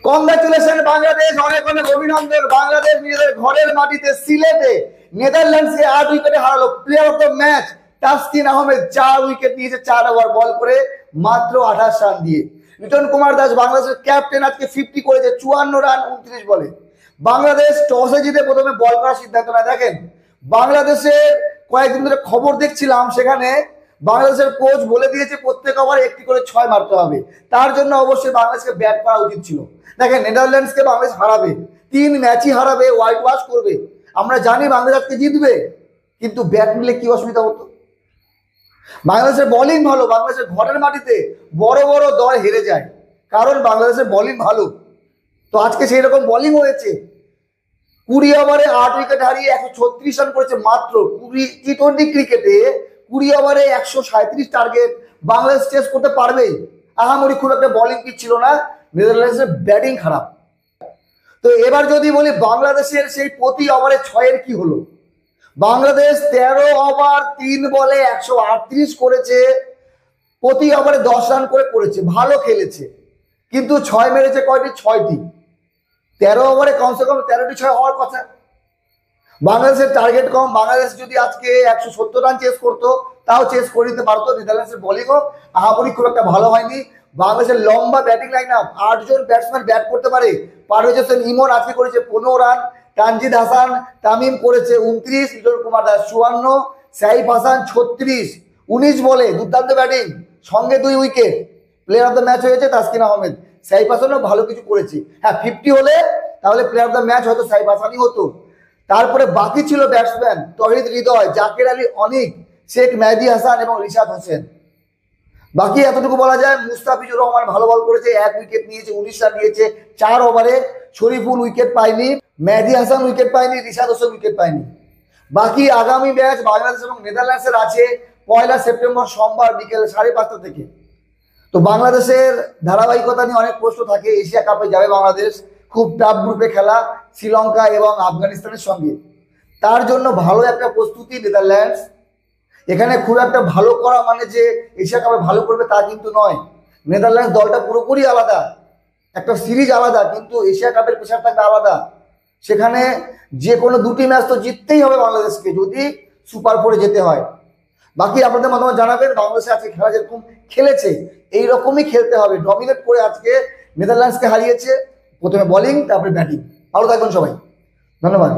Congratulation Bangladesh, অনেক অনেক অভিনন্দন। বাংলাদেশ নিজেদের ঘরের মাটিতে সিলেটে নেদারল্যান্ডসকে 8 উইকেটে হারালো। Player of the match Taskin Ahmed 4 wicket নিয়েছে 4 ওভার বল করে মাত্র 28 রান দিয়ে। লিটন কুমার দাস বাংলাদেশের ক্যাপ্টেন আজকে 50 করেছে 54 রান 29 বলে। বাংলাদেশ টসে জিতে প্রথমে বল করার সিদ্ধান্ত নেয়। দেখেন বাংলাদেশের কয়েকদিন ধরে খবর দেখছিলাম, সেখানে বাংলাদেশের কোচ বলে দিয়েছে প্রত্যেক ওভারে একটি করে 6 মারতে হবে। তার জন্য অবশ্যই বাংলাদেশকে ব্যাট করা উচিত ছিল। দেখেন নেদারল্যান্ডসকে বাংলাদেশ হারাবে, 3 ম্যাচই হারাবে, হোয়াইট ওয়াশ করবে। আমরা জানি বাংলাদেশ আজকে জিতবে, কিন্তু ব্যাট নিলে কি অসুবিধা হতো? বাংলাদেশের বোলিং ভালো, বাংলাদেশের ঘরের মাটিতে বড় বড় দল হেরে যায় কারণ বাংলাদেশের বোলিং ভালো। তো আজকে সেই রকম বোলিং হয়েছে। 20 ওভারে 8 উইকেট হারিয়ে 136 রান করেছে মাত্র। টি20 ক্রিকেটে 20 ওভারে 137 টার্গেট বাংলাদেশ চেস করতে পারবে। আহামরি খুব একটা বোলিং পিচ ছিল না, নেদারল্যান্ডসের ব্যাটিং খারাপ। তো এবার যদি বলি বাংলাদেশের সেই প্রতি ওভারে 6 কি হলো, বাংলাদেশ 13 ওভার 3 বলে 138 করেছে, প্রতি ওভারে 10 রান করে করেছে, ভালো খেলেছে, কিন্তু 6 মেরেছে কয়টি? 6টি। 13 ওভারে কমসে কম 13টি 6 হওয়ার কথা। বাংলাদেশের টার্গেট কম। বাংলাদেশ যদি আজকে 170 রান চেস করতো তাও চেস করে দিতে পারতো। নেদারল্যান্ডসের বোলিংও আহামরি খুব একটা ভালো হয়নি। বাংলাদেশের লম্বা ব্যাটিং লাইন আপ, 8 জন ব্যাটসম্যান ব্যাট করতে পারে। পারভেজ হোসেন ইমন আজকে করেছে 15 রান, তানজিদ হাসান তামিম করেছে 29, লিটন কুমার দাস 54, সাইফ হাসান 36, 19 বলে দুর্দান্ত ব্যাটিং, সঙ্গে 2 wicket. Player of the match হয়েছে তাসকিন আহমেদ। সাইফ হাসানও ভালো কিছু করেছে। হ্যাঁ, 50 হলে তাহলে প্লেয়ার অফ দ্য ম্যাচ হয়তো সাইফ হাসানই হতো। তারপরে বাকি ছিল ব্যাটসম্যান তহিদ হৃদয়, জাকের আলী অনিক, শেখ মেহেদী হাসান এবং রিশাদ হোসেন। বাকি এতটুকু বলা যায়, মুস্তাফিজুর রহমান ভালো বল করেছে, 1 উইকেট নিয়েছে, 19 রান নিয়েছে 4 ওভারে। শরীফুল উইকেট পায়নি, মেহেদী হাসান উইকেট পায়নি, রিশাদ হোসেন উইকেট পায়নি। বাকি আগামী ম্যাচ বাংলাদেশ এবং নেদারল্যান্ডসের আছে 1 সেপ্টেম্বর সোমবার বিকেল 5:30 থেকে। তো বাংলাদেশের ধারাবাহিকতা নিয়ে অনেক প্রশ্ন থাকে। এশিয়া কাপে যাবে বাংলাদেশ, খুব টাফ গ্রুপে খেলা শ্রীলঙ্কা এবং আফগানিস্তানের সঙ্গে। তার জন্য ভালো একটা প্রস্তুতি নেদারল্যান্ডস। এখানে খুব একটা ভালো করা মানে যে এশিয়া কাপে ভালো করবে তা কিন্তু নয়। নেদারল্যান্ডস দলটা পুরোপুরি আলাদা, একটা সিরিজ আলাদা, কিন্তু এশিয়া কাপের প্রেশার থাকবে আলাদা। সেখানে যে কোনো 2টি ম্যাচ তো জিততেই হবে বাংলাদেশকে যদি সুপার 4-এ যেতে হয়। বাকি আপনাদের মতামত জানাবেন। বাংলাদেশে আজকে খেলা যেরকম খেলেছে এইরকমই খেলতে হবে। ডমিনেট করে আজকে নেদারল্যান্ডসকে হারিয়েছে, প্রথমে বোলিং তারপরে ব্যাটিং। ভালো থাকবেন সবাই, ধন্যবাদ।